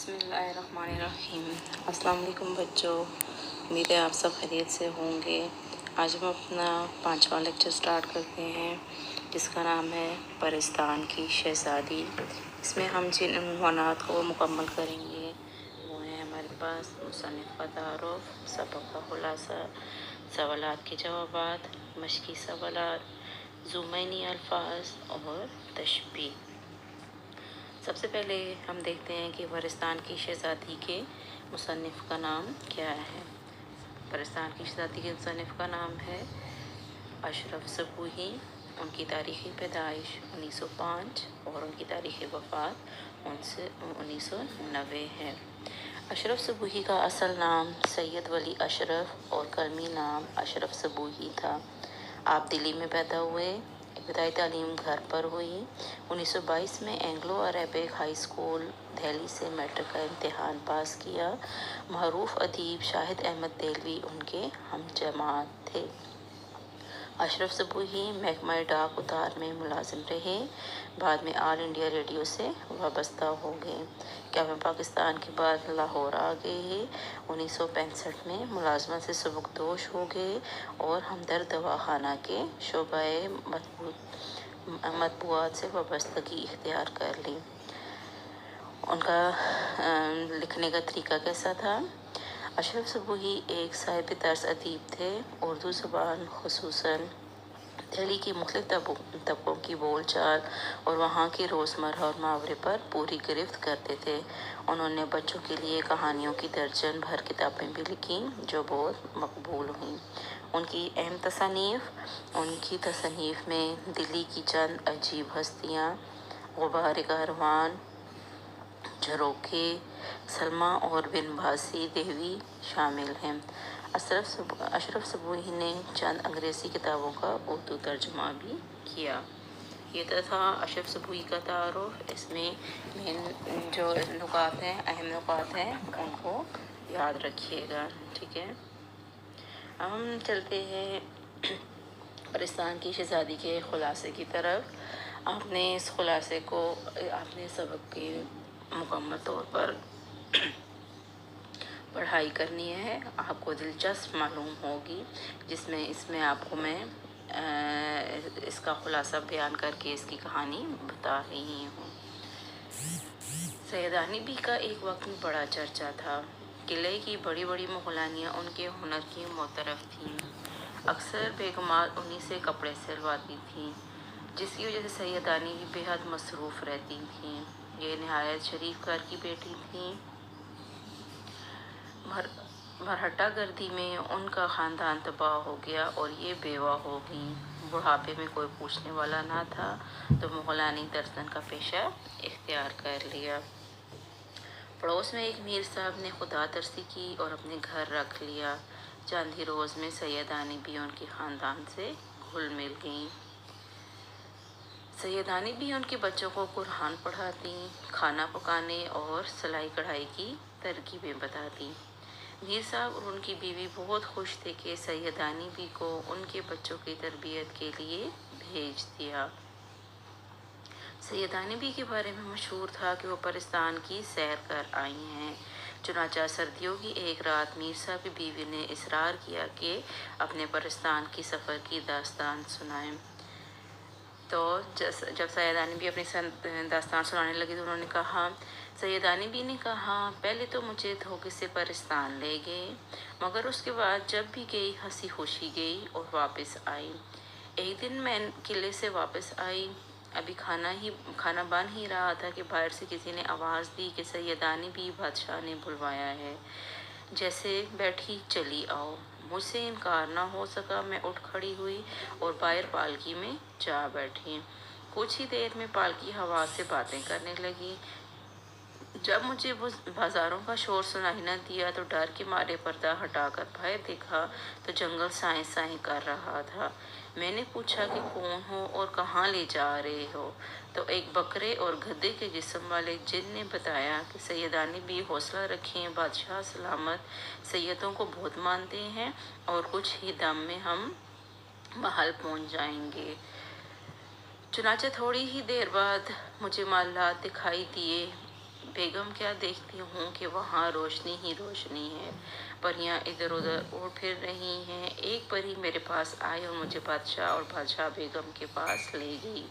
बिस्मिल्लाहिर्रहमानिर्रहीम। अस्सलाम वालेकुम बच्चों, उम्मीद है आप सब खैरियत से होंगे। आज हम अपना 5वां लेक्चर स्टार्ट करते हैं जिसका नाम है परिस्तान की शहज़ादी। इसमें हम जिन उन्वानात को मुकम्मल करेंगे वो हैं हमारे पास मुसन्निफ़ का तारुफ़, सबक का खुलासा, सवालात के जवाबात, मश्की सवालात, ज़ुमैनी अल्फाज और तशबीह। सबसे पहले हम देखते हैं कि परिस्तान की शहज़ादी के मुसन्निफ़ का नाम क्या है। परिस्तान की शहज़ादी के मुसन्निफ़ का नाम है अशरफ सबूही। उनकी तारीख़ी पैदाइश 1905 और उनकी तारीख़ी वफ़ात 1990 है। अशरफ सबूही का असल नाम सैयद वली अशरफ और कलमी नाम अशरफ सबूही था। आप दिल्ली में पैदा हुए। इब्तदाई तालीम घर पर हुई। 1922 में Anglo Arabic high school Delhi से मैट्रिक का इम्तिहान पास किया। महरूफ अदीब शाहिद अहमद देलवी उनके हमजमात थे। अशरफ सबूही महकमा डाक उतार में मुलाजिम रहे। बाद में ऑल इंडिया रेडियो से वाबस्ता हो गए। क़याम पाकिस्तान के बाद लाहौर आ गए। 1965 में मुलाजमत से सबकदोश हो गए और हमदर्द दवाखाना के शोबाए मतबूआत से वाबस्तगी इख्तियार कर ली। उनका लिखने का तरीका कैसा था? अशरफ सबूही एक साहिब तर्स अदीब थे। उर्दू ज़बान खुसूसन दिल्ली की मुख्तलिफ तबकों की बोल चाल और वहाँ के रोज़मर्रा और मुहावरे पर पूरी गिरफ्त करते थे। उन्होंने बच्चों के लिए कहानियों की दर्जन भर किताबें भी लिखीं जो बहुत मकबूल हुईं। उनकी अहम उनकी तसनीफ़ में दिल्ली की चंद अजीब हस्तियाँ, गुबार कारवान, झरोखे, सलमा और बिन बासी देवी शामिल हैं। अशरफ सबूही ने चंद अंग्रेज़ी किताबों का उर्दू तर्जुमा भी किया। ये तो था अशरफ सबूही का तारुफ। इसमें मेन जो नुकात हैं, अहम नुकात हैं, उनको याद रखिएगा, ठीक है। अब हम चलते हैं परिस्तान की शहज़ादी के खुलासे की तरफ। आपने इस खुलासे को आपने सबक के मुकम्मल तौर पर पढ़ाई करनी है। आपको दिलचस्प मालूम होगी जिसमें इसमें आपको मैं इसका खुलासा बयान करके इसकी कहानी बता रही हूँ। सैयदानी बी का एक वक्त में बड़ा चर्चा था। किले की बड़ी बड़ी मुग़लानियाँ उनके हुनर की मोतरफ़ थीं। अक्सर बेगमात उन्हीं से कपड़े सिलवाती थीं, जिसकी वजह से सैयदानी भी बेहद मसरूफ़ रहती थीं। ये नहायत शरीफ घर की बेटी थीं। मरहट्टा गर्दी में उनका ख़ानदान तबाह हो गया और ये बेवा हो गई। बुढ़ापे में कोई पूछने वाला ना था तो मुग़लानी दर्जन का पेशा इख्तियार कर लिया। पड़ोस में एक मीर साहब ने खुदा तरसी की और अपने घर रख लिया। चंद ही रोज़ में सैयदानी भी उनके ख़ानदान से घुल मिल गई। सैयदानी भी उनके बच्चों को कुरान पढ़ाती, खाना पकाने और सिलाई कढ़ाई की तरकीबें बताती। मीर साहब और उनकी बीवी बहुत खुश थे कि सैयदानी भी को उनके बच्चों की तरबियत के लिए भेज दिया। सैयदानी भी के बारे में मशहूर था कि वो परिस्तान की सैर कर आई हैं। चुनांचे सर्दियों की एक रात मीर साहब की बीवी ने इसरार किया कि अपने परिस्तान की सफ़र की दास्तान सुनाएं। तो जब सैयदानी भी अपनी दास्तान सुनाने लगी तो उन्होंने कहा, सैयदानी भी ने कहा, पहले तो मुझे धोखे से परिस्तान ले गए, मगर उसके बाद जब भी गई हंसी खुशी गई और वापस आई। एक दिन मैं किले से वापस आई, अभी खाना बन ही रहा था कि बाहर से किसी ने आवाज़ दी कि सैयदानी भी बादशाह ने बुलवाया है, जैसे बैठी चली आओ। मुझसे इनकार ना हो सका। मैं उठ खड़ी हुई और बाहर पालकी में जा बैठी। कुछ ही देर में पालकी हवा से बातें करने लगी। जब मुझे वो बाज़ारों का शोर सुनाई न दिया तो डर के मारे पर्दा हटाकर बाहर देखा तो जंगल साए साए कर रहा था। मैंने पूछा कि कौन हो और कहाँ ले जा रहे हो, तो एक बकरे और गधे के जिस्म वाले जिन ने बताया कि सैयदानी भी हौसला रखें, बादशाह सलामत सैयदों को बहुत मानते हैं और कुछ ही दम में हम महल पहुंच जाएंगे। चुनांचे थोड़ी ही देर बाद मुझे मालात दिखाई दिए بیگم کیا دیکھتی ہوں کہ وہاں روشنی ہی روشنی ہے، پریاں ادھر ادھر اڑ پھر رہی ہیں۔ ایک پری میرے پاس آئی اور مجھے بادشاہ اور بادشاہ بیگم کے پاس لے گئی۔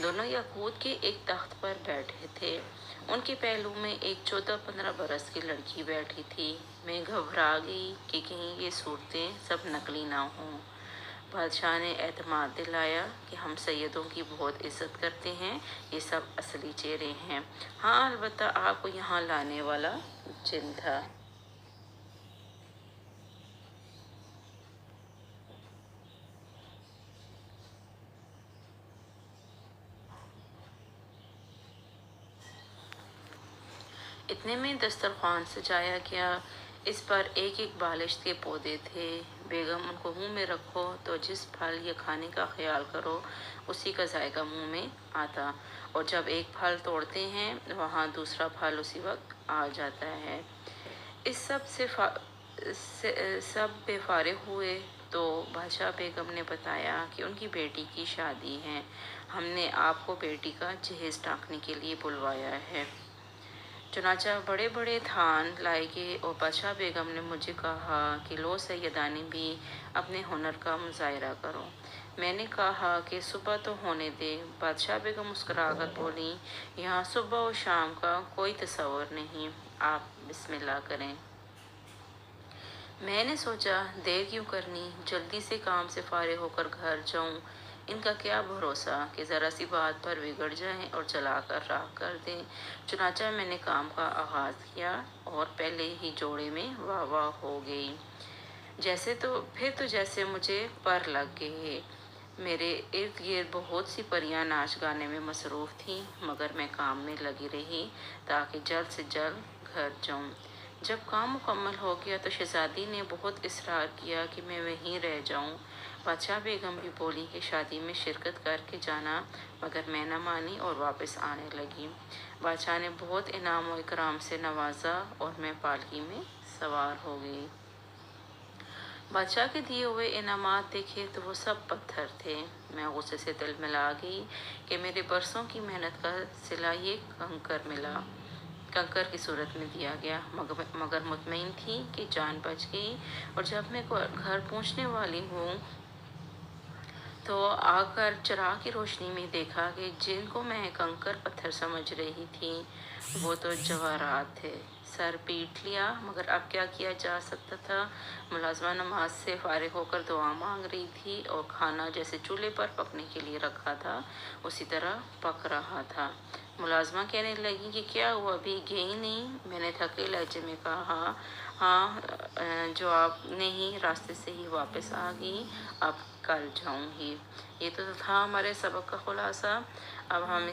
دونوں یاقوت کے ایک تخت پر بیٹھے تھے، ان کے پہلو میں ایک 14-15 برس کی لڑکی بیٹھی تھی۔ میں گھبرا گئی کہ کہیں یہ صورتیں سب نقلی نہ ہوں۔ بادشاہ نے اعتماد دلایا کہ ہم سیدوں کی بہت عزت کرتے ہیں، یہ سب اصلی چہرے ہیں۔ ہاں، البتہ آپ کو یہاں لانے والا جن تھا۔ اتنے میں دسترخوان سجایا گیا، اس پر ایک ایک بالشت کے پودے تھے۔ بیگم ان کو منہ میں رکھو تو جس پھل یا کھانے کا خیال کرو اسی کا ذائقہ منہ میں آتا، اور جب ایک پھل توڑتے ہیں وہاں دوسرا پھل اسی وقت آ جاتا ہے۔ اس سب بے فارغ ہوئے تو بادشاہ بیگم نے بتایا کہ ان کی بیٹی کی شادی ہے، ہم نے آپ کو بیٹی کا جہیز ٹانکنے کے لیے بلوایا ہے۔ چنانچہ بڑے بڑے تھان لائے گئے اور بادشاہ بیگم نے مجھے کہا کہ لو سیدانی بھی اپنے ہنر کا مظاہرہ کرو۔ میں نے کہا کہ صبح تو ہونے دے۔ بادشاہ بیگم مسکرا کر بولی، یہاں صبح و شام کا کوئی تصور نہیں، آپ بسم اللہ کریں۔ میں نے سوچا دیر کیوں کرنی، جلدی سے کام سے فارغ ہو کر گھر جاؤں، ان کا کیا بھروسہ کہ ذرا سی بات پر بگڑ جائیں اور جلا کر راکھ کر دیں۔ چنانچہ میں نے کام کا آغاز کیا اور پہلے ہی جوڑے میں واہ واہ ہو گئی۔ جیسے مجھے پر لگ گئے۔ میرے ارد گرد بہت سی پریاں ناچ گانے میں مصروف تھیں، مگر میں کام میں لگی رہی تاکہ جلد سے جلد گھر جاؤں۔ جب کام مکمل ہو گیا تو شہزادی نے بہت اصرار کیا کہ میں وہیں رہ جاؤں۔ بادشاہ بیگم بھی بولی کہ شادی میں شرکت کر کے جانا، مگر میں نہ مانی اور واپس آنے لگی۔ بادشاہ نے بہت انعام و اکرام سے نوازا اور میں پالکی میں سوار ہو گئی۔ بادشاہ کے دیے ہوئے انعامات دیکھے تو وہ سب پتھر تھے۔ میں غصے سے تلملا گئی کہ میرے برسوں کی محنت کا صلہ یہ کنکر کی صورت میں دیا گیا، مگر مطمئن تھی کہ جان بچ گئی۔ اور جب میں گھر پہنچنے والی ہوں تو آ کر چراغ کی روشنی میں دیکھا کہ جن کو میں کنکر پتھر سمجھ رہی تھی وہ تو جواہرات تھے۔ سر پیٹ لیا، مگر اب کیا کیا جا سکتا تھا۔ ملازمہ نماز سے فارغ ہو کر دعا مانگ رہی تھی اور کھانا جیسے چولہے پر پکنے کے لیے رکھا تھا اسی طرح پک رہا تھا۔ ملازمہ کہنے لگی کہ کیا ہوا، ابھی گئی نہیں؟ میں نے تھکے لہجے میں کہا، ہاں جواب نہیں، راستے سے ہی واپس آ گئی، اب کل جاؤں گی۔ یہ تو تھا ہمارے سبق کا خلاصہ۔ اب ہم